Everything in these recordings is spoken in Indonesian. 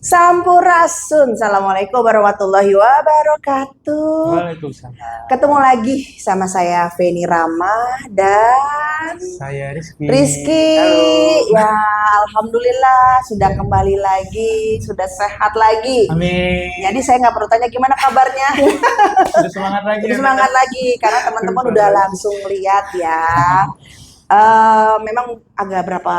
Sampurasun. Assalamualaikum warahmatullahi wabarakatuh. Waalaikumsalam. Ketemu lagi sama saya Feni Rama dan Saya Rizky. Rizky. Halo. Ya, alhamdulillah sudah kembali lagi, sudah sehat lagi. Amin. Jadi saya nggak perlu tanya gimana kabarnya. Sudah semangat lagi. Sudah semangat lagi karena teman-teman udah langsung lihat ya. Memang agak berapa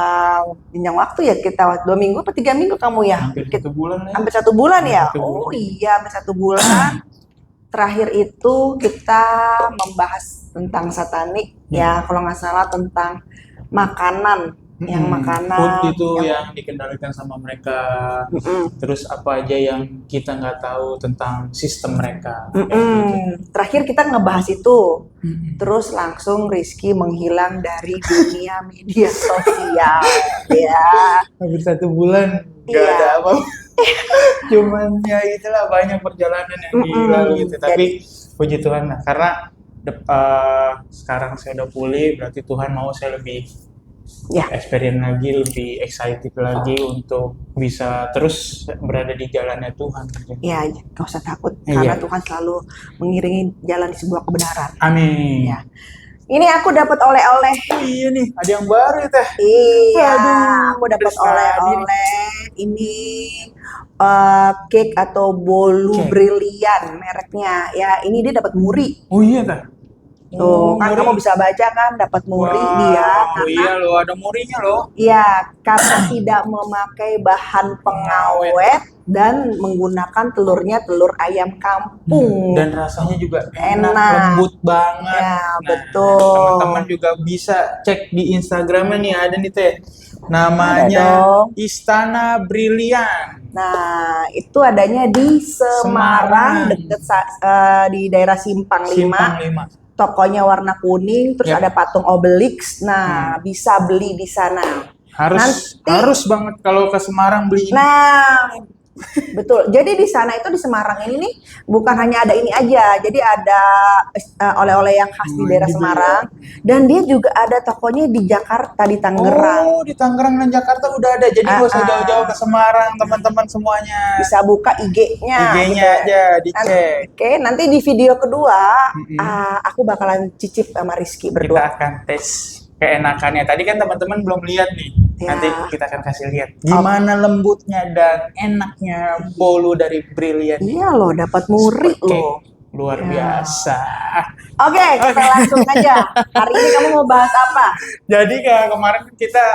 jenjang waktu ya kita 2 minggu atau 3 minggu kamu ya? Hampir 1 bulan ya. Hampir 1 bulan ya? Hampir 1 bulan. Oh iya, hampir 1 bulan. Terakhir itu kita membahas tentang satanik ya, kalau nggak salah tentang makanan. Yang makanan food itu yang dikendalikan sama mereka. Terus apa aja yang kita nggak tahu tentang sistem mereka. Terakhir kita ngebahas itu. Terus langsung Rizky menghilang dari dunia media sosial ya. Hampir 1 bulan nggak Iya. ada apa. Cuman ya itulah banyak perjalanan yang dilalui gitu. Tapi puji Tuhan lah, karena sekarang saya udah pulih, berarti Tuhan mau saya lebih experience lagi, lebih excited lagi untuk bisa terus berada di jalannya Tuhan. Ya, gak usah takut karena Tuhan selalu mengiringi jalan di sebuah kebenaran. Amin. Ya. Ini aku dapat oleh-oleh. Oh iya nih, ada yang baru ya Teh. Iya, Aduh, aku dapat dari oleh-oleh. Ini cake atau bolu brilian mereknya. Ya, ini dia dapat muri. Oh iya Teh. Tuh, kan kamu bisa baca kan dapat muri dia. Oh iya loh, ada murinya loh. Iya, karena tidak memakai bahan pengawet dan menggunakan telurnya telur ayam kampung. Dan rasanya juga enak, Enak. lembut banget. Ya, betul. Teman-teman juga bisa cek di Instagramnya nih, ada nih Teh. Namanya Ada dong. Istana Brilian. Nah, itu adanya di Semarang, deket di daerah Simpang 5. Simpang 5. Tokonya warna kuning, terus ada patung Obelix. Nah, bisa beli di sana. Harus banget kalau ke Semarang beli ini. Nah, betul. Jadi di sana itu di Semarang ini nih bukan hanya ada ini aja. Jadi ada oleh-oleh yang khas di daerah Semarang dan dia juga ada tokonya di Jakarta, di Tangerang. Oh, di Tangerang dan Jakarta udah ada. Jadi nggak usah jauh-jauh ke Semarang, teman-teman semuanya. Bisa buka IG-nya. IG-nya aja dicek. Oke, nanti di video kedua aku bakalan cicip sama Rizky berdua. Kita akan tes keenakannya. Tadi kan teman-teman belum lihat nih. Nanti kita akan kasih lihat gimana lembutnya dan enaknya bolu dari Brilian. Iya loh, dapat muri loh. Luar biasa. Oke, kita langsung aja. Hari ini kamu mau bahas apa? Jadi kemarin kita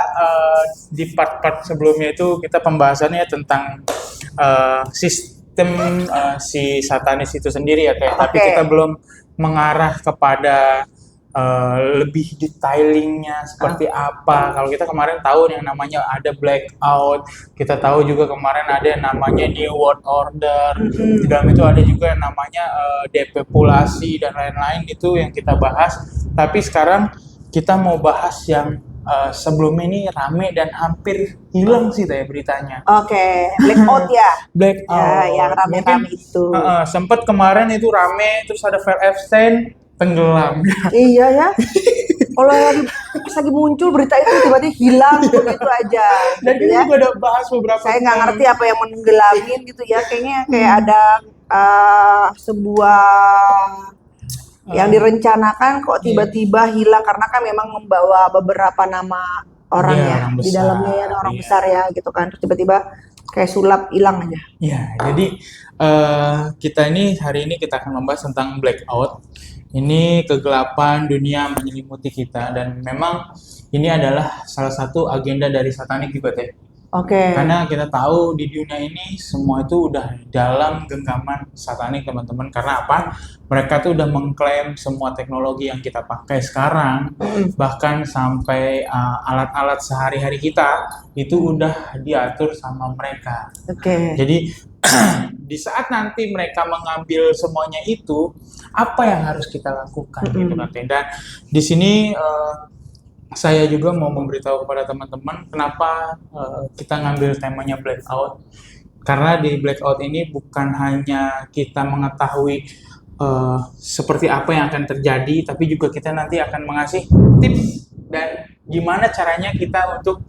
di part-part sebelumnya itu kita pembahasannya tentang sistem si satanis itu sendiri ya kayak. Tapi kita belum mengarah kepada lebih detailingnya seperti apa. Kalau kita kemarin tahu yang namanya ada blackout, kita tahu juga kemarin ada yang namanya New World Order, di dalam itu ada juga yang namanya depopulasi dan lain-lain, itu yang kita bahas. Tapi sekarang kita mau bahas yang sebelumnya ini rame dan hampir hilang sih Teh beritanya. Oke, blackout ya. Blackout. Ya, yang rame-rame itu. Sempat kemarin itu rame, terus ada Vel Epstein tenggelam. Iya ya. Kalau pas lagi muncul berita itu tiba-tiba hilang begitu aja. Dan gitu kita ya. juga udah bahas beberapa. Saya nggak ngerti apa yang menenggelamin gitu ya. Kayaknya kayak ada sebuah yang direncanakan kok tiba-tiba hilang karena kan memang membawa beberapa nama orang ya di dalamnya ya, ada orang besar ya gitu kan. Terus tiba-tiba kayak sulap hilang aja. Ya, jadi kita ini hari ini kita akan membahas tentang blackout. Ini kegelapan dunia menyelimuti kita dan memang ini adalah salah satu agenda dari satanik juga Teh. Oke. Karena kita tahu di dunia ini semua itu udah dalam genggaman satanik teman-teman. Karena apa? Mereka tuh udah mengklaim semua teknologi yang kita pakai sekarang, bahkan sampai alat-alat sehari-hari kita itu udah diatur sama mereka. Oke. Jadi di saat nanti mereka mengambil semuanya itu, apa yang harus kita lakukan gitu kan. Dan di sini saya juga mau memberitahu kepada teman-teman kenapa kita ngambil temanya blackout. Karena di blackout ini bukan hanya kita mengetahui seperti apa yang akan terjadi, tapi juga kita nanti akan mengasih tips dan gimana caranya kita untuk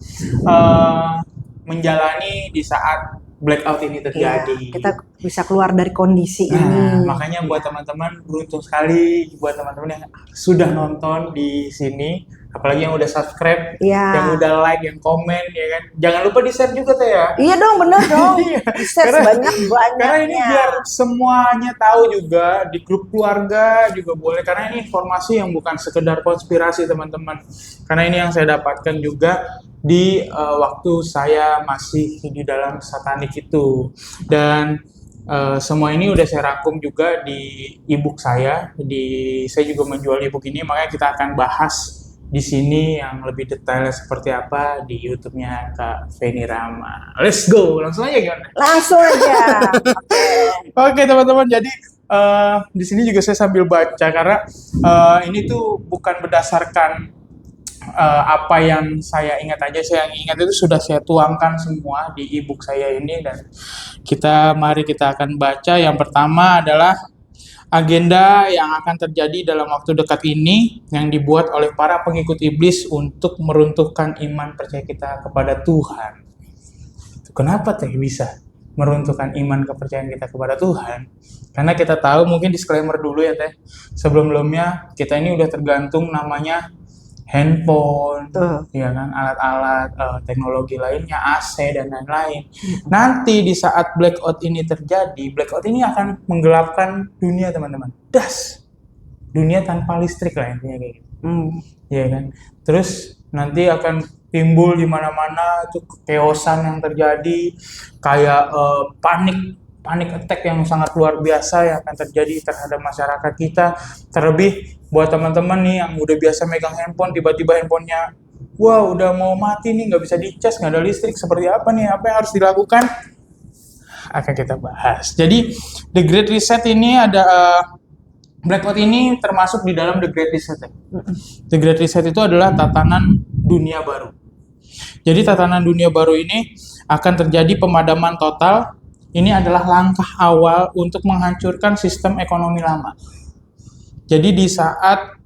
menjalani di saat blackout ini Iya, terjadi. kita bisa keluar dari kondisi Nah, ini. makanya buat teman-teman beruntung sekali buat teman-teman yang sudah nonton di sini, apalagi yang udah subscribe, Iya. yang udah like, yang komen, ya kan. Jangan lupa di-share juga tuh ya. Iya dong, bener dong. Iya, Share karena sebanyak-banyaknya. ini biar semuanya tahu juga di grup keluarga juga boleh, karena ini informasi yang bukan sekedar konspirasi teman-teman. Karena ini yang saya dapatkan juga di waktu saya masih di dalam satanik itu, dan semua ini udah saya rangkum juga di ebook saya. Saya juga menjual ebook ini, makanya kita akan bahas di sini yang lebih detailnya seperti apa di YouTube-nya Kak Feni Rama. Let's go, langsung aja gimana? Langsung aja. Oke teman-teman, jadi di sini juga saya sambil baca karena ini tuh bukan berdasarkan apa yang saya ingat aja. Saya yang ingat itu sudah saya tuangkan semua di ebook saya ini, dan mari kita akan baca. Yang pertama adalah agenda yang akan terjadi dalam waktu dekat ini yang dibuat oleh para pengikut iblis untuk meruntuhkan iman percaya kita kepada Tuhan. Kenapa teh bisa meruntuhkan iman kepercayaan kita kepada Tuhan? Karena kita tahu, mungkin disclaimer dulu ya teh, sebelum-sebelumnya kita ini udah tergantung namanya handphone, ya kan, alat-alat teknologi lainnya, AC dan lain-lain. Nanti di saat blackout ini terjadi, blackout ini akan menggelapkan dunia teman-teman. Dunia tanpa listrik lah intinya kayak gitu. Ya kan. Terus nanti akan timbul di mana-mana itu keosan yang terjadi, kayak panik attack yang sangat luar biasa yang akan terjadi terhadap masyarakat kita. Terlebih buat teman-teman nih yang udah biasa megang handphone, tiba-tiba handphonenya udah mau mati nih, nggak bisa dicas, nggak ada listrik, seperti apa nih, apa yang harus dilakukan, akan kita bahas. Jadi The Great Reset ini ada blackout ini termasuk di dalam The Great Reset. The Great Reset itu adalah tatanan dunia baru. Jadi tatanan dunia baru ini akan terjadi pemadaman total. Ini adalah langkah awal untuk menghancurkan sistem ekonomi lama. Jadi di saat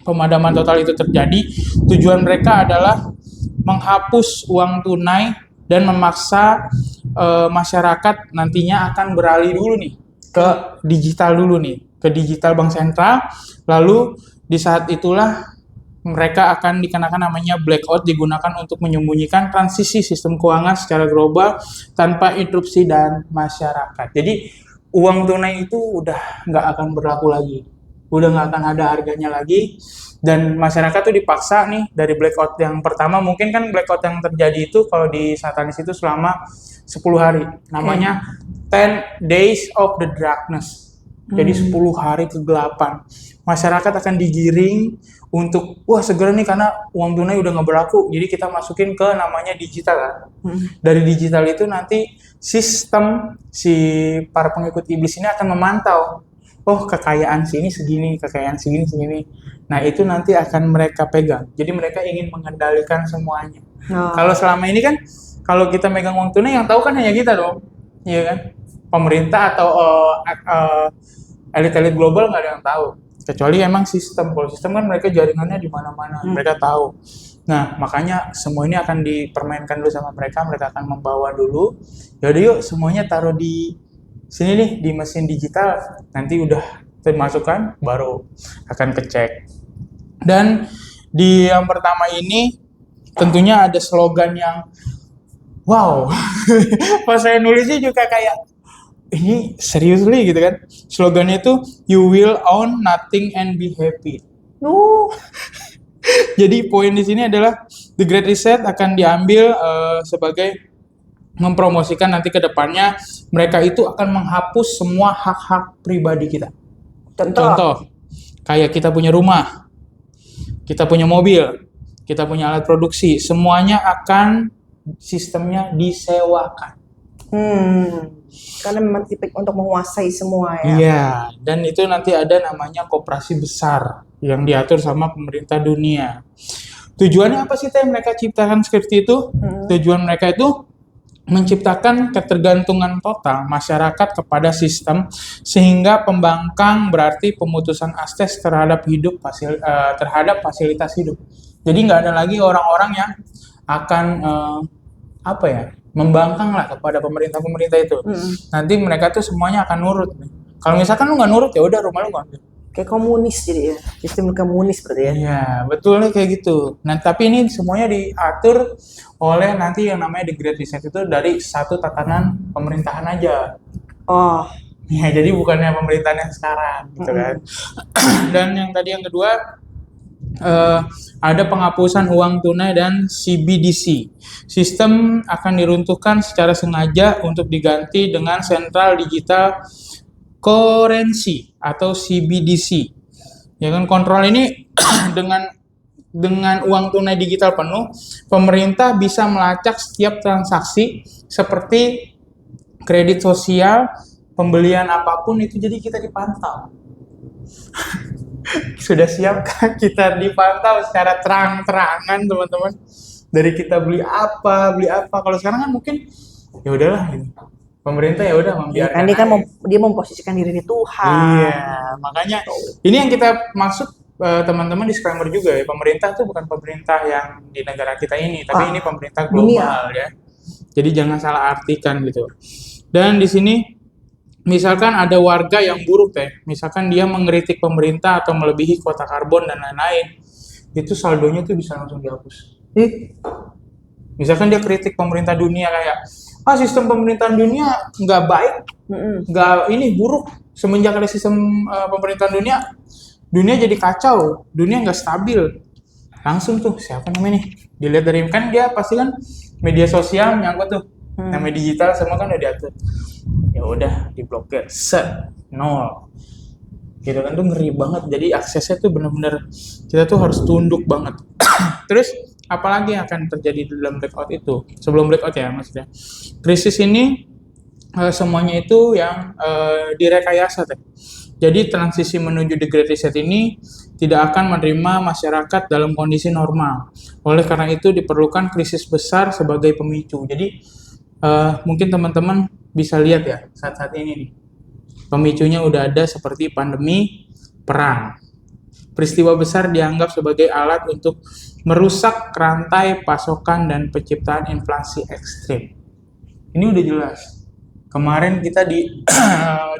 pemadaman total itu terjadi, tujuan mereka adalah menghapus uang tunai dan memaksa masyarakat nantinya akan beralih dulu nih ke digital ke digital bank sentral. Lalu di saat itulah mereka akan dikenakan namanya blackout, digunakan untuk menyembunyikan transisi sistem keuangan secara global tanpa interupsi dan masyarakat. Jadi uang tunai itu udah nggak akan berlaku lagi, udah nggak akan ada harganya lagi, dan masyarakat tuh dipaksa nih dari blackout yang pertama. Mungkin kan blackout yang terjadi itu kalau di satanis itu selama 10 hari, namanya 10 days of the darkness. Jadi 10 hari kegelapan. Masyarakat akan digiring untuk segera nih, karena uang tunai udah nggak berlaku, jadi kita masukin ke namanya digital kan. Dari digital itu nanti sistem si para pengikut iblis ini akan memantau, kekayaan sini segini, kekayaan segini. Nah itu nanti akan mereka pegang. Jadi mereka ingin mengendalikan semuanya. Kalau selama ini kan, kalau kita megang uang tunai yang tahu kan hanya kita dong, iya kan? Pemerintah atau elit-elit global nggak ada yang tahu, kecuali emang sistem. Kalau sistem kan mereka jaringannya di mana-mana, mereka tahu. Nah makanya semua ini akan dipermainkan dulu sama mereka akan membawa dulu. Jadi yuk semuanya taruh di sini nih, di mesin digital, nanti udah termasukkan baru akan kecek. Dan di yang pertama ini tentunya ada slogan yang pas saya nulisnya juga kayak ini seriously gitu kan. Slogannya itu you will own nothing and be happy. Jadi poin di sini adalah The Great Reset akan diambil sebagai mempromosikan nanti ke depannya mereka itu akan menghapus semua hak-hak pribadi kita. Contoh, kayak kita punya rumah, kita punya mobil, kita punya alat produksi, semuanya akan sistemnya disewakan. Karena memang tipik untuk menguasai semua ya. Iya, dan itu nanti ada namanya koperasi besar yang diatur sama pemerintah dunia. Tujuannya apa sih teh mereka ciptakan seperti itu? Tujuan mereka itu menciptakan ketergantungan total masyarakat kepada sistem, sehingga pembangkang berarti pemutusan akses terhadap terhadap fasilitas hidup. Jadi nggak ada lagi orang-orang yang akan membangkang lah kepada pemerintah-pemerintah itu. Nanti mereka tuh semuanya akan nurut. Kalau misalkan lu nggak nurut, ya udah rumah lu nggak ambil. Kayak komunis jadi ya, sistem komunis berarti ya. Iya, betul nih kayak gitu. Nah, tapi ini semuanya diatur oleh nanti yang namanya the Great Reset itu dari satu tatanan pemerintahan aja. Oh, Ya, jadi bukannya pemerintahan yang sekarang gitu kan. Dan yang tadi yang kedua ada penghapusan uang tunai dan CBDC. Sistem akan diruntuhkan secara sengaja untuk diganti dengan Central Digital Currency atau CBDC. Ya kan, kontrol ini dengan uang tunai digital penuh, pemerintah bisa melacak setiap transaksi seperti kredit sosial, pembelian apapun itu, jadi kita dipantau. Sudah siapkah kita dipantau secara terang-terangan, teman-teman? Dari kita beli apa. Kalau sekarang kan mungkin ya udahlah gitu. Pemerintah ya udah membiarkan. kan dia kan dia memposisikan diri di Tuhan. Iya, makanya ini yang kita maksud teman-teman disclaimer juga ya. Pemerintah itu bukan pemerintah yang di negara kita ini, tapi ini pemerintah global ya. Jadi jangan salah artikan gitu. Dan di sini misalkan ada warga yang buruk misalkan dia mengkritik pemerintah atau melebihi kuota karbon dan lain-lain, itu saldonya tuh bisa langsung dihapus. Misalkan dia kritik pemerintah dunia kayak, sistem pemerintahan dunia nggak baik, nggak ini buruk, semenjak ada sistem pemerintahan dunia jadi kacau, dunia nggak stabil. Langsung tuh siapa namanya nih, dilihat dari kan dia pasti kan media sosial nyangkut tuh, namanya digital semua kan udah diatur. Ya udah diblokir, nol. Gitu kan, tuh ngeri banget. Jadi aksesnya tuh bener-bener kita tuh harus tunduk banget. Terus apalagi yang akan terjadi di dalam blackout itu? Sebelum blackout ya maksudnya. Krisis ini semuanya itu yang direkayasa teh. Jadi transisi menuju the Great Reset ini tidak akan menerima masyarakat dalam kondisi normal. Oleh karena itu diperlukan krisis besar sebagai pemicu. Jadi mungkin teman-teman bisa lihat ya saat-saat ini nih. Pemicunya udah ada seperti pandemi, perang. Peristiwa besar dianggap sebagai alat untuk merusak rantai pasokan dan penciptaan inflasi ekstrim. Ini udah jelas. Kemarin kita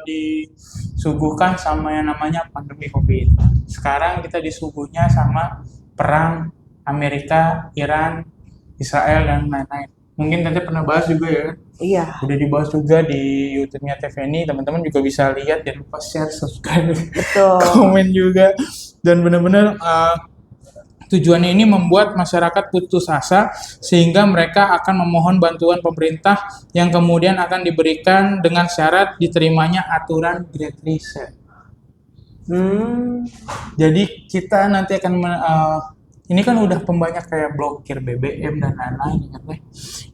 disuguhkan sama yang namanya pandemi COVID. Sekarang kita disuguhnya sama perang Amerika, Iran, Israel, dan lain-lain. Mungkin nanti pernah bahas juga ya. Iya. Udah dibahas juga di YouTube-nya TVNI, teman-teman juga bisa lihat, jangan lupa share, subscribe, komen juga. Dan benar-benar tujuannya ini membuat masyarakat putus asa sehingga mereka akan memohon bantuan pemerintah yang kemudian akan diberikan dengan syarat diterimanya aturan Great Reset. Jadi kita nanti akan ini kan udah pembanyak kayak blokir BBM dan lain-lain kan,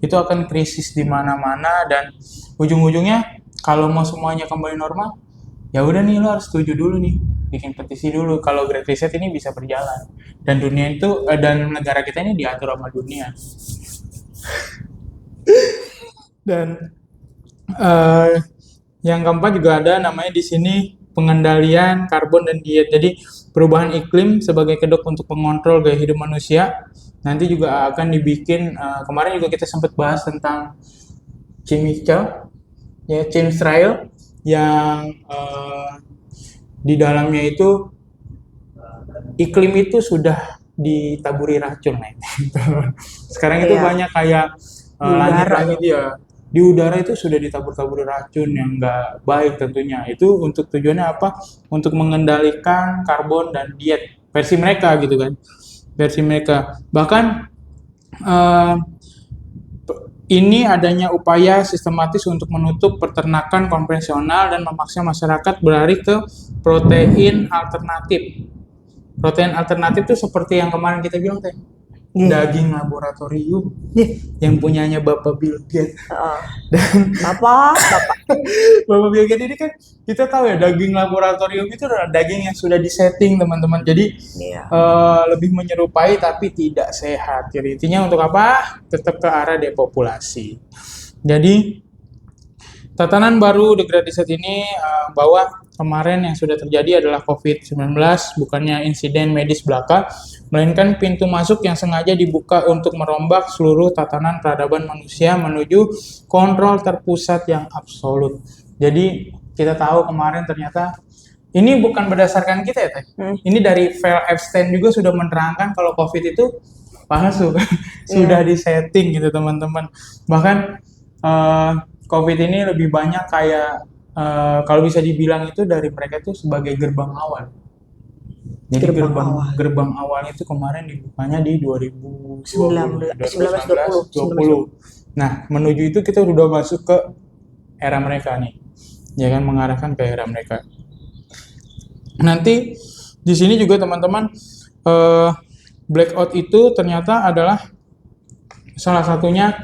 itu akan krisis di mana-mana dan ujung-ujungnya kalau mau semuanya kembali normal, ya udah nih lo harus setuju dulu nih, bikin petisi dulu kalau Great Reset ini bisa berjalan dan dunia itu dan negara kita ini diatur sama dunia. Dan yang keempat juga ada namanya di sini pengendalian karbon dan diet. Jadi perubahan iklim sebagai kedok untuk mengontrol gaya hidup manusia. Nanti juga akan dibikin, kemarin juga kita sempat bahas tentang chemtrail yang di dalamnya itu iklim itu sudah ditaburi racun. Sekarang itu banyak kayak langit-langit ya. Di udara itu sudah ditabur-taburi racun yang nggak baik tentunya. Itu untuk tujuannya apa? Untuk mengendalikan karbon dan diet versi mereka gitu kan. Versi mereka. Bahkan ini adanya upaya sistematis untuk menutup peternakan konvensional dan memaksa masyarakat beralih ke protein alternatif. Protein alternatif itu seperti yang kemarin kita bilang teh. Daging laboratorium yang punyanya Bapak Bill Gates. Dan Bapak Bill Gates ini kan kita tahu ya, daging laboratorium itu adalah daging yang sudah disetting teman-teman. Jadi lebih menyerupai tapi tidak sehat. Jadi intinya untuk apa? Tetap ke arah depopulasi. Jadi tatanan baru The Great Reset ini bahwa kemarin yang sudah terjadi adalah COVID-19, bukannya insiden medis belaka, melainkan pintu masuk yang sengaja dibuka untuk merombak seluruh tatanan peradaban manusia menuju kontrol terpusat yang absolut. Jadi kita tahu kemarin ternyata ini bukan berdasarkan kita ya, Teh. Ini dari Val Epstein juga sudah menerangkan kalau COVID itu palsu, sudah disetting gitu teman-teman. Bahkan COVID ini lebih banyak kayak kalau bisa dibilang itu dari mereka itu sebagai gerbang awal. Jadi gerbang awal itu kemarin dibukanya di 2020. Nah, menuju itu kita sudah masuk ke era mereka nih. Ya kan, mengarahkan ke era mereka. Nanti di sini juga teman-teman blackout itu ternyata adalah salah satunya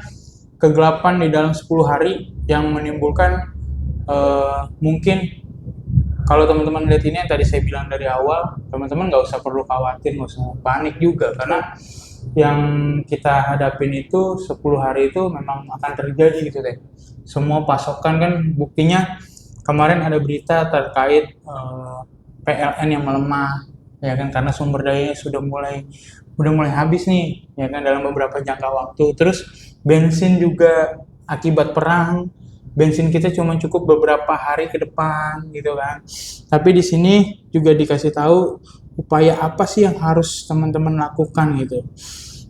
kegelapan di dalam 10 hari yang menimbulkan mungkin kalau teman-teman lihat ini yang tadi saya bilang dari awal, teman-teman nggak usah perlu khawatir, nggak usah panik juga karena yang kita hadapin itu 10 hari itu memang akan terjadi gitu deh. Semua pasokan kan buktinya kemarin ada berita terkait PLN yang melemah, ya kan, karena sumber dayanya sudah mulai habis nih, ya kan, dalam beberapa jangka waktu. Terus bensin juga akibat perang, bensin kita cuma cukup beberapa hari ke depan, gitu kan. Tapi di sini juga dikasih tahu upaya apa sih yang harus teman-teman lakukan gitu.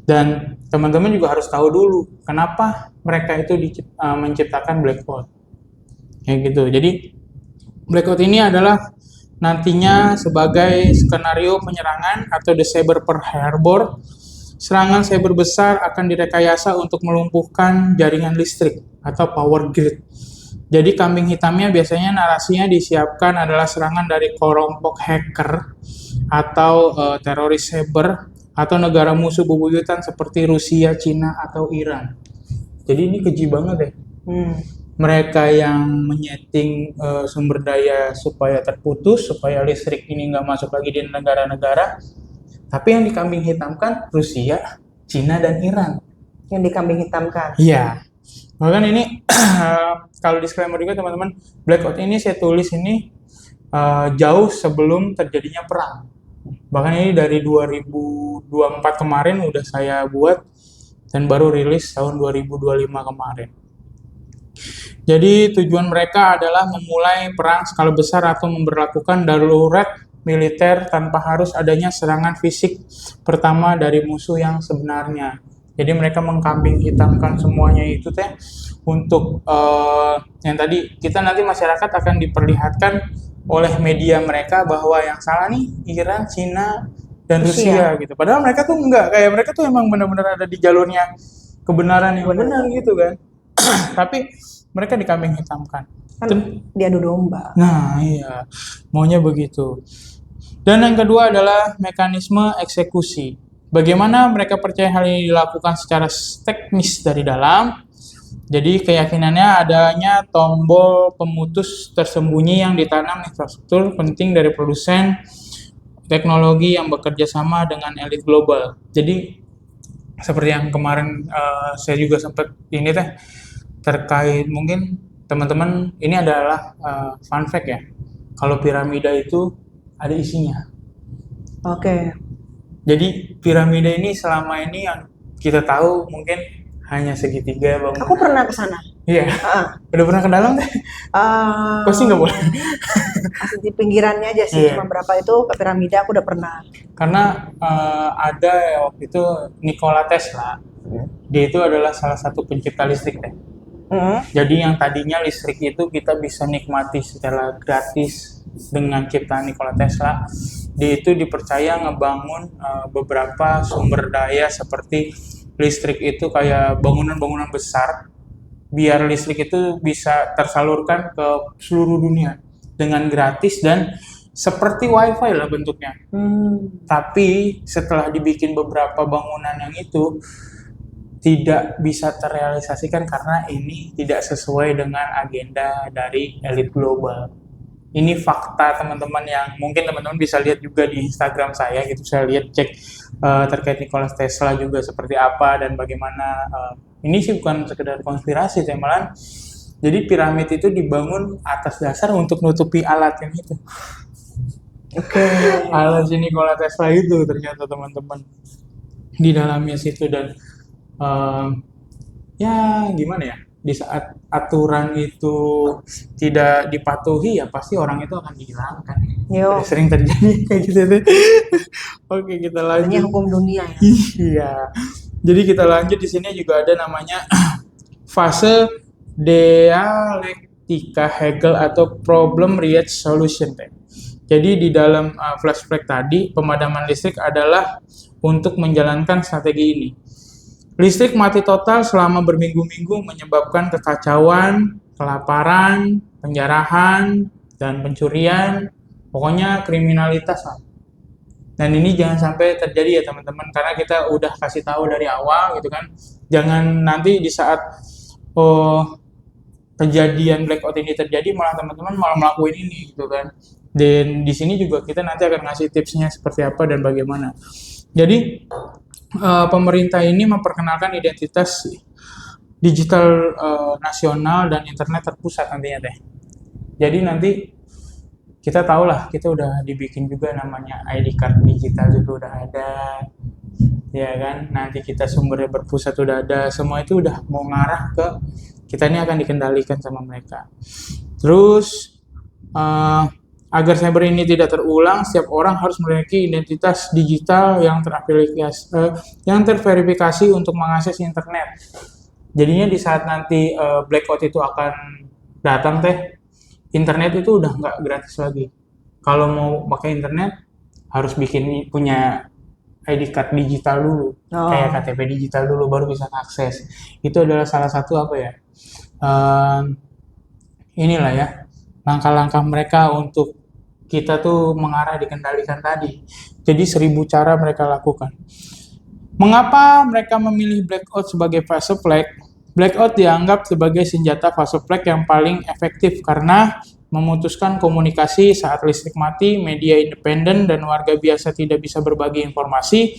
Dan teman-teman juga harus tahu dulu kenapa mereka itu menciptakan blackout, kayak gitu. Jadi blackout ini adalah nantinya sebagai skenario penyerangan atau the Cyber Pearl Harbor. Serangan cyber besar akan direkayasa untuk melumpuhkan jaringan listrik atau power grid. Jadi kambing hitamnya biasanya narasinya disiapkan adalah serangan dari kelompok hacker atau teroris cyber atau negara musuh bebuyutan seperti Rusia, Cina, atau Iran. Jadi ini keji banget deh. Mereka yang menyeting sumber daya supaya terputus, supaya listrik ini nggak masuk lagi di negara-negara. Tapi yang dikambing hitamkan Rusia, Cina, dan Iran. Yang dikambing hitamkan? Iya. Bahkan ini, kalau disclaimer juga teman-teman, blackout ini saya tulis ini jauh sebelum terjadinya perang. Bahkan ini dari 2024 kemarin udah saya buat dan baru rilis tahun 2025 kemarin. Jadi tujuan mereka adalah memulai perang skala besar atau memberlakukan darurat militer tanpa harus adanya serangan fisik pertama dari musuh yang sebenarnya. Jadi mereka mengkambing hitamkan semuanya itu teh untuk yang tadi kita nanti masyarakat akan diperlihatkan oleh media mereka bahwa yang salah nih Iran, Cina, dan Rusia gitu. Padahal mereka tuh enggak, kayak mereka tuh emang benar-benar ada di jalurnya kebenaran yang benar gitu kan. Tapi mereka dikambing hitamkan. Kan diadu domba. Nah iya, maunya begitu. Dan yang kedua adalah mekanisme eksekusi. Bagaimana mereka percaya hal ini dilakukan secara teknis dari dalam. Jadi keyakinannya adanya tombol pemutus tersembunyi yang ditanam infrastruktur penting dari produsen teknologi yang bekerja sama dengan elit global. Jadi seperti yang kemarin saya juga sempat ini teh terkait mungkin teman-teman ini adalah fun fact ya. Kalau piramida itu ada isinya. Oke. Jadi piramida ini selama ini yang kita tahu mungkin hanya segitiga bangunan. Aku pernah ke sana. Iya. Udah pernah ke dalam deh? Kok sih nggak boleh? Asli di pinggirannya aja sih, cuma berapa itu ke piramida aku udah pernah. Karena ada ya, waktu itu Nikola Tesla, dia itu adalah salah satu pencipta listrik deh. Jadi yang tadinya listrik itu kita bisa nikmati secara gratis dengan ciptaan Nikola Tesla, dia itu dipercaya ngebangun beberapa sumber daya seperti listrik itu kayak bangunan-bangunan besar, biar listrik itu bisa tersalurkan ke seluruh dunia dengan gratis dan seperti wifi lah bentuknya. Tapi setelah dibikin beberapa bangunan yang itu tidak bisa terrealisasikan karena ini tidak sesuai dengan agenda dari elit global. Ini fakta teman-teman yang mungkin teman-teman bisa lihat juga di Instagram saya gitu. Saya lihat cek terkait Nikola Tesla juga seperti apa dan bagaimana. Ini sih bukan sekedar konspirasi, malah Jadi piramid itu dibangun atas dasar untuk nutupi alat yang itu. Oke. Alat si Nikola Tesla itu ternyata teman-teman di dalamnya situ. Dan ya gimana ya, di saat aturan itu tidak dipatuhi ya pasti orang itu akan dihilangkan. Yo. Udah sering terjadi kayak gitu tuh. Oke, kita Hanya lanjut. hukum dunia ya. Iya. Jadi kita lanjut, di sini juga ada namanya fase dialektika Hegel atau problem reach solution. Jadi di dalam flashback tadi, pemadaman listrik adalah untuk menjalankan strategi ini. Listrik mati total selama berminggu-minggu menyebabkan kekacauan, kelaparan, penjarahan, dan pencurian, pokoknya kriminalitas lah. Dan ini jangan sampai terjadi ya teman-teman, karena kita udah kasih tahu dari awal gitu kan. Jangan nanti di saat kejadian blackout ini terjadi malah teman-teman malah melakukan ini gitu kan. Dan di sini juga kita nanti akan ngasih tipsnya seperti apa dan bagaimana. Jadi pemerintah ini memperkenalkan identitas digital nasional dan internet terpusat nantinya teh. Jadi nanti kita tahu lah, kita udah dibikin juga namanya ID card digital juga udah ada, ya kan. Nanti kita sumbernya berpusat udah ada, semua itu udah mau ngarah ke kita ini akan dikendalikan sama mereka. Terus agar cyber ini tidak terulang, setiap orang harus memiliki identitas digital yang terverifikasi untuk mengakses internet. Jadinya di saat nanti blackout itu akan datang teh, internet itu udah nggak gratis lagi. Kalau mau pakai internet harus punya ID card digital dulu, kayak KTP digital dulu baru bisa akses. Itu adalah salah satu apa ya? Inilah ya langkah-langkah mereka untuk kita tuh mengarah dikendalikan tadi. Jadi 1000 cara mereka lakukan. Mengapa mereka memilih blackout sebagai fase flag? Blackout dianggap sebagai senjata fase flag yang paling efektif karena memutuskan komunikasi saat listrik mati, media independen dan warga biasa tidak bisa berbagi informasi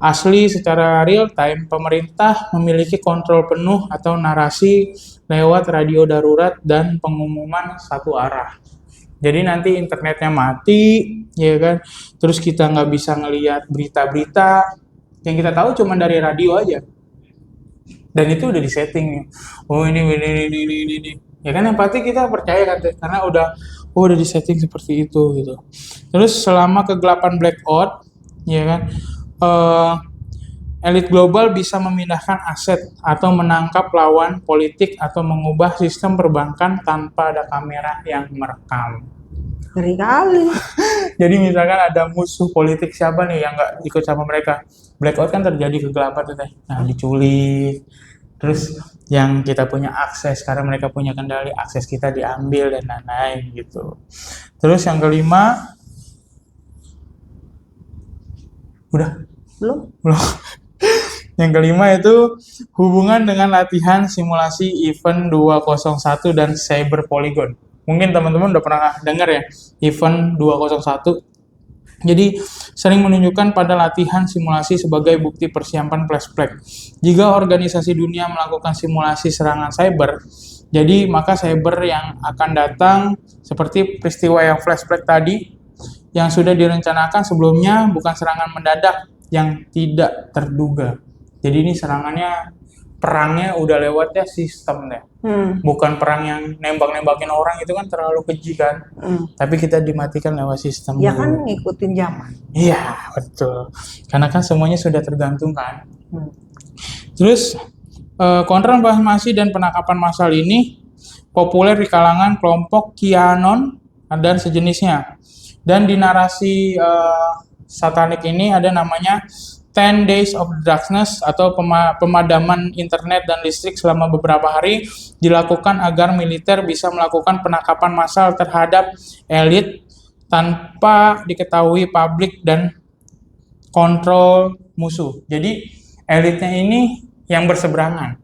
asli secara real time. Pemerintah memiliki kontrol penuh atau narasi lewat radio darurat dan pengumuman satu arah. Jadi nanti internetnya mati, ya kan? Terus kita nggak bisa ngelihat berita-berita. Yang kita tahu cuma dari radio aja. Dan itu udah disetting. Oh ini. Ya kan yang pasti kita percaya kan, karena udah disetting seperti itu gitu. Terus selama kegelapan blackout, ya kan, elit global bisa memindahkan aset atau menangkap lawan politik atau mengubah sistem perbankan tanpa ada kamera yang merekam. Ngeri kali. Jadi misalkan ada musuh politik siapa nih yang nggak ikut sama mereka, blackout kan terjadi kegelapan tuh teh. Nah diculik, terus yang kita punya akses karena mereka punya kendali, akses kita diambil dan lain-lain gitu. Terus yang kelima, udah Belum? Yang kelima itu hubungan dengan latihan simulasi event 201 dan cyber polygon. Mungkin teman-teman udah pernah dengar ya, event 201. Jadi sering menunjukkan pada latihan simulasi sebagai bukti persiapan flashback. Jika organisasi dunia melakukan simulasi serangan cyber, jadi maka cyber yang akan datang seperti peristiwa yang flashback tadi yang sudah direncanakan sebelumnya, bukan serangan mendadak yang tidak terduga. Jadi ini serangannya, perangnya udah lewat ya sistem deh. Bukan perang yang nembak-nembakin orang, itu kan terlalu keji kan. Tapi kita dimatikan lewat sistem. Ya kan ngikutin zaman. Iya, betul. Karena kan semuanya sudah tergantung kan. Terus konfirmasi dan penangkapan massal ini populer di kalangan kelompok QAnon dan sejenisnya. Dan di narasi satanik ini ada namanya 10 Days of Darkness atau pemadaman internet dan listrik selama beberapa hari dilakukan agar militer bisa melakukan penangkapan massal terhadap elit tanpa diketahui publik dan kontrol musuh. Jadi elitnya ini yang berseberangan.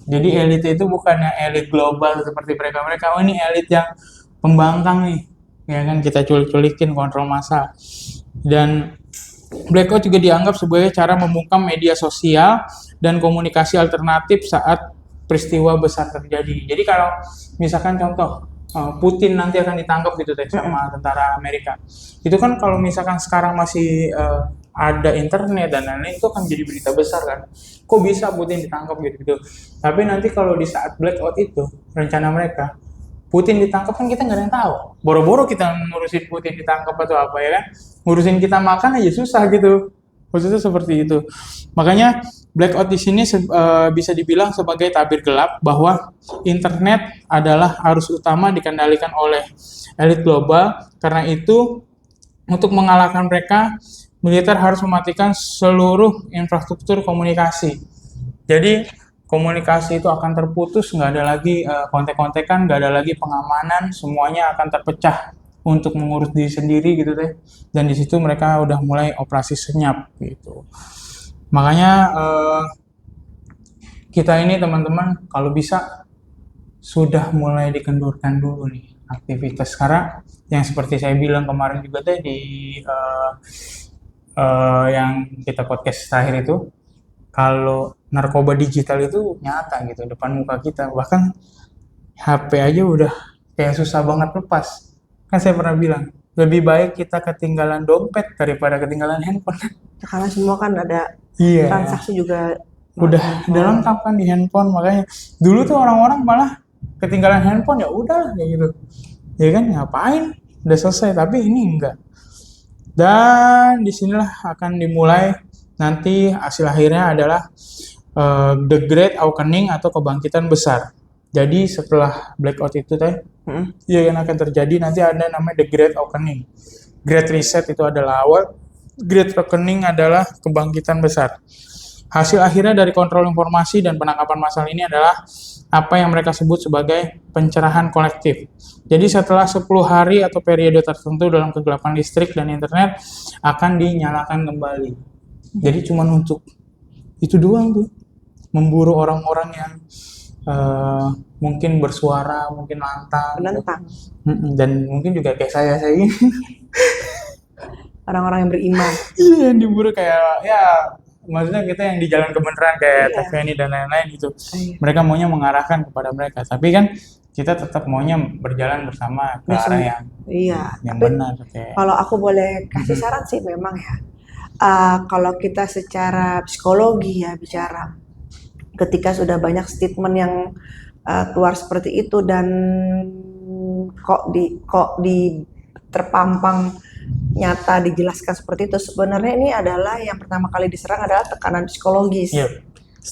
Jadi elit itu bukannya elit global seperti mereka. Oh ini elit yang pembangkang nih. Ya kan kita culik-culikin kontrol massal. Dan blackout juga dianggap sebagai cara membungkam media sosial dan komunikasi alternatif saat peristiwa besar terjadi. Jadi kalau misalkan contoh Putin nanti akan ditangkap gitu teh sama tentara Amerika. Itu kan kalau misalkan sekarang masih ada internet dan lain-lain itu akan jadi berita besar kan. Kok bisa Putin ditangkap gitu. Tapi nanti kalau di saat blackout itu rencana mereka Putin ditangkap kan kita nggak ada yang tahu. Boro-boro kita ngurusin Putin ditangkap atau apa ya kan. Ngurusin kita makan aja susah gitu. Maksudnya seperti itu. Makanya blackout di sini bisa dibilang sebagai tabir gelap bahwa internet adalah arus utama dikendalikan oleh elit global. Karena itu untuk mengalahkan mereka, militer harus mematikan seluruh infrastruktur komunikasi. Jadi komunikasi itu akan terputus, nggak ada lagi kontek-kontekan, nggak ada lagi pengamanan, semuanya akan terpecah untuk mengurus diri sendiri gitu deh. Dan di situ mereka udah mulai operasi senyap gitu. Makanya kita ini teman-teman kalau bisa sudah mulai dikendurkan dulu nih aktivitas sekarang yang seperti saya bilang kemarin juga deh di yang kita podcast terakhir itu, kalau narkoba digital itu nyata gitu depan muka kita, bahkan HP aja udah kayak susah banget lepas. Kan saya pernah bilang lebih baik kita ketinggalan dompet daripada ketinggalan handphone. Karena semua kan ada Iya, transaksi juga udah lengkap kan di handphone. Makanya dulu tuh orang-orang malah ketinggalan handphone ya udahlah kayak gitu. Ya kan ngapain? Udah selesai. Tapi ini enggak. Dan disinilah akan dimulai nanti hasil akhirnya adalah the Great Awakening atau kebangkitan besar. Jadi setelah blackout itu ya yang akan terjadi nanti ada namanya the Great Awakening. Great Reset itu adalah awal, Great Awakening adalah kebangkitan besar. Hasil akhirnya dari kontrol informasi dan penangkapan massal ini adalah apa yang mereka sebut sebagai pencerahan kolektif. Jadi setelah 10 hari atau periode tertentu dalam kegelapan listrik dan internet akan dinyalakan kembali. Jadi cuma untuk itu doang tuh, memburu orang-orang yang mungkin bersuara, mungkin lantang, menentang dan mungkin juga kayak saya ini orang-orang yang beriman. Iya, yang diburu kayak ya maksudnya kita yang di jalan kebenaran kayak Iya. TVNI dan lain-lain gitu. Iya. Mereka maunya mengarahkan kepada mereka, tapi kan kita tetap maunya berjalan bersama ke arah yang Iya, yang tapi benar kayak. kalau aku boleh kasih saran sih memang ya, kalau kita secara psikologi ya bicara, ketika sudah banyak statement yang keluar seperti itu dan kok di terpampang nyata dijelaskan seperti itu, sebenarnya ini adalah yang pertama kali diserang adalah tekanan psikologis. Iya.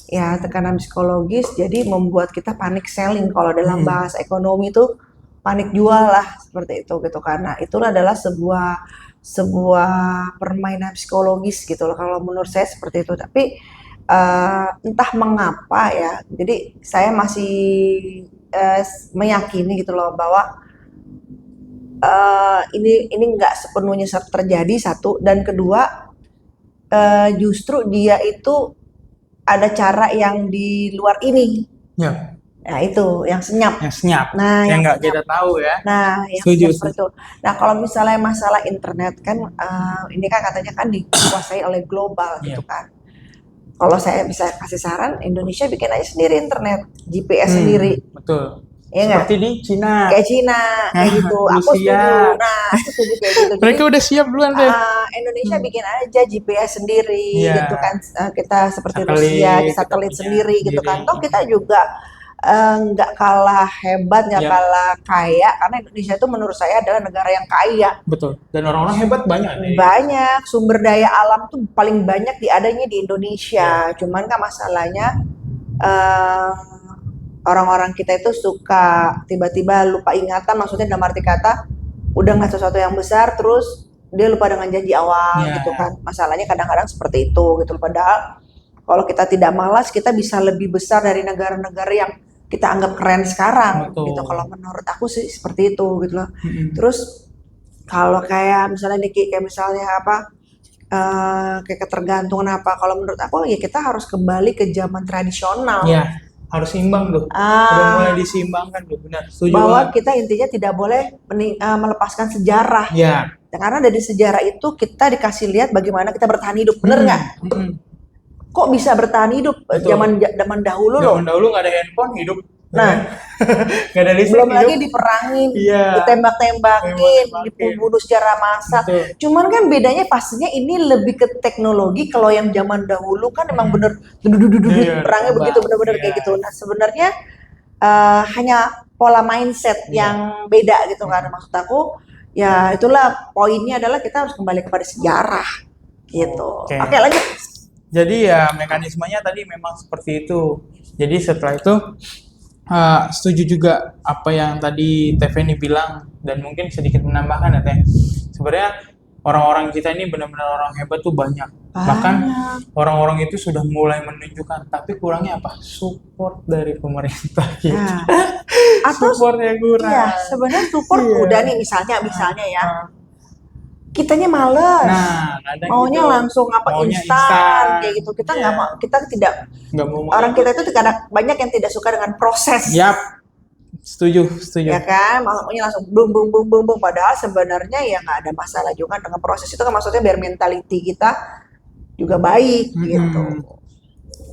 Ya, tekanan psikologis jadi membuat kita panik selling, kalau dalam bahasa ekonomi itu panik jual lah seperti itu gitu, karena itulah adalah sebuah permainan psikologis gitu loh kalau menurut saya seperti itu. Tapi entah mengapa ya, jadi saya masih meyakini gitu loh bahwa ini nggak sepenuhnya terjadi, satu, dan kedua justru dia itu ada cara yang di luar ini. Ya. Nah itu yang senyap. Yang senyap. Nah, yang nggak kita tahu ya. Nah, yang Setuju, seperti itu. Nah, kalau misalnya masalah internet kan, ini kan katanya kan dikuasai oleh global gitu kan. Kalau saya bisa kasih saran, Indonesia bikin aja sendiri internet, GPS sendiri. Betul. Ya Seperti di Cina. Kayak Cina, kayak gitu. Aku setuju. Nah, aku setuju kayak gitu. Mereka Jadi, udah siap duluan deh. Indonesia bikin aja GPS sendiri, Iya. gitu kan. Kita seperti Satelit, Rusia, kita satelit punya sendiri, gitu kan. sendiri. Toh kita juga nggak kalah hebat, nggak Iya. kalah kaya, karena Indonesia itu menurut saya adalah negara yang kaya. Betul. Dan orang-orang hebat banyak nih. Banyak sumber daya alam tuh paling banyak diadanya di Indonesia. Cuman kan masalahnya orang-orang kita itu suka tiba-tiba lupa ingatan, maksudnya dalam arti kata udah nggak sesuatu yang besar terus dia lupa dengan janji awal gitu kan. Masalahnya kadang-kadang seperti itu gitu. Padahal kalau kita tidak malas, kita bisa lebih besar dari negara-negara yang kita anggap keren sekarang. Betul. Gitu. Kalau menurut aku sih seperti itu gitu loh. Terus kalau kayak misalnya kayak misalnya apa, kayak ketergantungan apa, kalau menurut aku ya kita harus kembali ke zaman tradisional. Iya, harus imbang tuh. Udah mulai diseimbangkan tuh, benar. Setuju Bahwa banget. kita intinya tidak boleh melepaskan sejarah. Ya. Karena dari sejarah itu kita dikasih lihat bagaimana kita bertahan hidup, bener nggak? kok bisa bertahan hidup Betul. zaman dahulu loh. Zaman dahulu nggak ada handphone, hidup. Nah, Nggak ada listrik, belum hidup. lagi diperangin, Iya. ditembak-tembakin, Tembak-tembakin. dibunuh secara massal. Betul. Cuman kan bedanya pastinya ini lebih ke teknologi. Kalau yang zaman dahulu kan emang bener Iya, perangnya begitu tembak. bener-bener kayak Iya. gitu. Nah sebenarnya hanya pola mindset Iya. yang beda gitu kan. Maksud aku ya itulah poinnya adalah kita harus kembali kepada sejarah gitu. Oke. Oke, lanjut. Jadi ya mekanismenya tadi memang seperti itu. Jadi setelah itu setuju juga apa yang tadi Teh Feni bilang dan mungkin sedikit menambahkan ya Teh. Sebenarnya orang-orang kita ini benar-benar orang hebat tuh banyak. Bahkan orang-orang itu sudah mulai menunjukkan, tapi kurangnya apa? Support dari pemerintah gitu. Nah, atau Supportnya kurang. iya, sebenarnya support Iya. udah nih misalnya ya. Kitanya males. Nah, kadang maunya gitu. langsung Maunya instan kayak gitu. Kita Iya. nggak mau, kita tidak Nggak mau orang kita itu kadang banyak yang tidak suka dengan proses. Yap, setuju. Ya kan, maunya langsung bung bung bung bung bung. Padahal sebenarnya ya nggak ada masalah juga dengan proses itu kan maksudnya biar mentality kita juga baik gitu.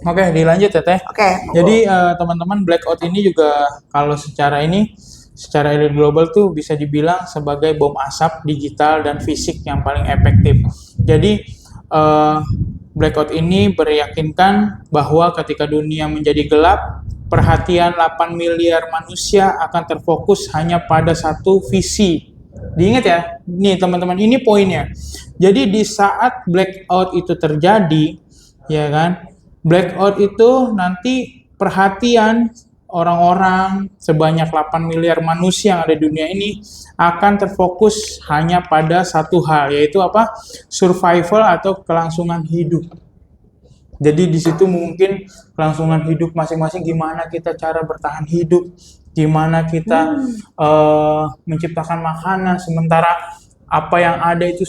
Oke, dilanjut ya Teh. Oke. Jadi teman-teman blackout ini juga kalau secara elite global tuh bisa dibilang sebagai bom asap digital dan fisik yang paling efektif. Jadi blackout ini beryakinkan bahwa ketika dunia menjadi gelap, perhatian 8 miliar manusia akan terfokus hanya pada satu visi. Diingat ya, nih teman-teman, ini poinnya. Jadi di saat blackout itu terjadi, ya kan, blackout itu nanti perhatian orang-orang sebanyak 8 miliar manusia yang ada di dunia ini akan terfokus hanya pada satu hal, yaitu apa? Survival atau kelangsungan hidup. Jadi di situ mungkin kelangsungan hidup masing-masing, gimana kita cara bertahan hidup, gimana kita menciptakan makanan, sementara apa yang ada itu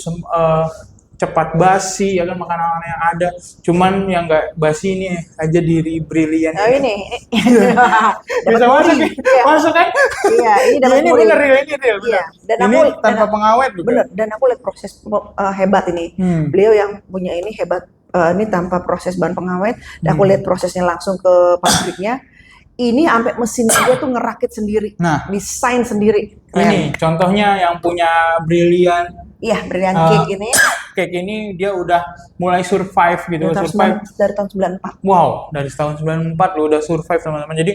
cepat basi, ya kan, makanan yang ada. Cuman yang nggak basi ini aja diri brilian. Oh ini. Bisa masuk, masuk kan? Iya, ini dapat ini muri. bener, ini real. Iya, dan ini aku tanpa pengawet juga. Bener, dan aku lihat proses hebat ini. Beliau yang punya ini hebat. Ini tanpa proses bahan pengawet. Dan aku lihat prosesnya langsung ke pabriknya. Ini sampai mesin dia tuh ngerakit sendiri, desain sendiri. Ini contohnya yang punya brilian. Iya, brilian cake ini. Cake ini dia udah mulai survive gitu, dari tahun 94. Wow, dari tahun 94 lo udah survive teman-teman. Jadi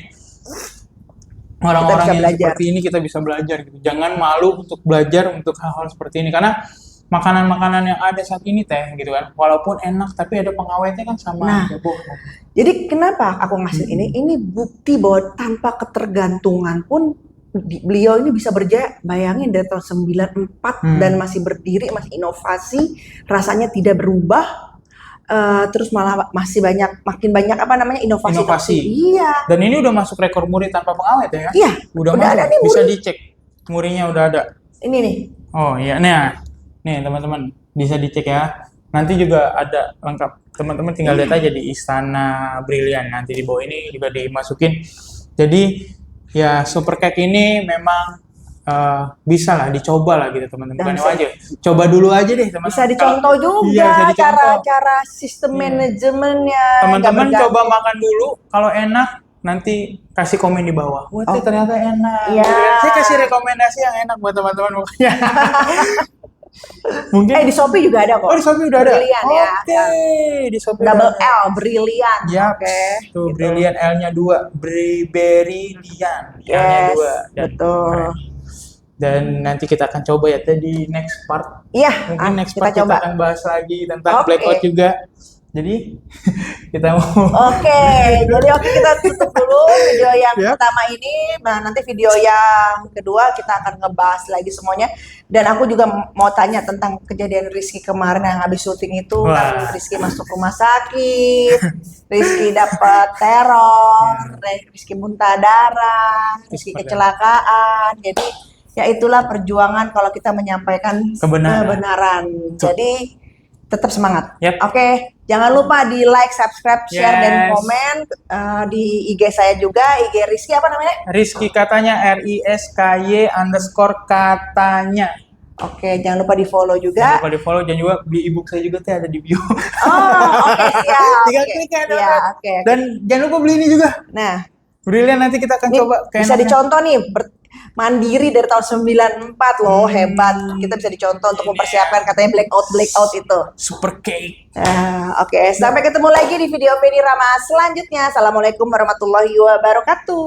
orang-orang yang seperti ini kita bisa belajar gitu. Jangan malu untuk belajar untuk hal-hal seperti ini karena makanan-makanan yang ada saat ini Teh gitu kan, walaupun enak tapi ada pengawetnya kan sama aja, Bu. Jadi kenapa aku ngasih ini? Ini bukti bahwa tanpa ketergantungan pun beliau ini bisa berjaya. Bayangin dari tahun 94 dan masih berdiri, masih inovasi, rasanya tidak berubah. Terus malah makin banyak apa namanya inovasi. Iya. Dan ini udah masuk rekor muri tanpa pengawet ya? Iya. Udah ada nih, bisa dicek. Murinya udah ada. Ini nih. Oh iya, nih teman-teman bisa dicek ya. Nanti juga ada lengkap. Teman-teman tinggal lihat aja di Istana Brilian. Nanti di bawah ini juga dimasukin. Jadi ya super cake ini memang bisa lah dicoba lah gitu teman-teman. Bukan aja. Coba dulu aja deh teman-teman. Bisa dicontoh juga cara sistem manajemennya. Teman-teman coba makan dulu. Kalau enak nanti kasih komen di bawah. Wah, ternyata enak. Iya. Saya kasih rekomendasi yang enak buat teman-teman pokoknya. Mungkin di Shopee juga ada kok. Oh, di Shopee udah ada. Brilian ya. Oke, di Shopee double L, brilian. Ya, tuh gitu. Brilian L-nya 2, Berilian. L-nya 2. Betul. Dan nanti kita akan coba ya di next part. Iya, mungkin next part kita akan bahas lagi tentang blackout juga. Jadi kita mau jadi kita tutup dulu video yang pertama ini. Nah, nanti video yang kedua kita akan ngebahas lagi semuanya. Dan aku juga mau tanya tentang kejadian Rizky kemarin yang habis syuting itu. Kan Rizky masuk rumah sakit, Rizky dapat teror, Rizky muntah darah, Rizky kecelakaan. Jadi ya itulah perjuangan kalau kita menyampaikan kebenaran. Jadi tetap semangat. Oke, jangan lupa di like, subscribe, share, dan komen di IG saya juga, IG Rizky apa namanya? Rizky katanya, RISKY_katanya. Oke, jangan lupa di follow Jangan juga. lupa di follow, dan juga beli ebook saya juga teh ada di bio. Oh, oke, siap. Tinggal Oke. klik ya, Iya, download. oke. Dan jangan lupa beli ini juga. Nah, Brilian, nanti kita akan ini coba bisa enaknya. dicontoh nih, mandiri dari tahun 94 loh, hebat. Kita bisa dicontoh untuk mempersiapkan katanya blackout itu. Super cake. Oke, sampai ketemu lagi di video Feni Rama selanjutnya. Assalamualaikum warahmatullahi wabarakatuh.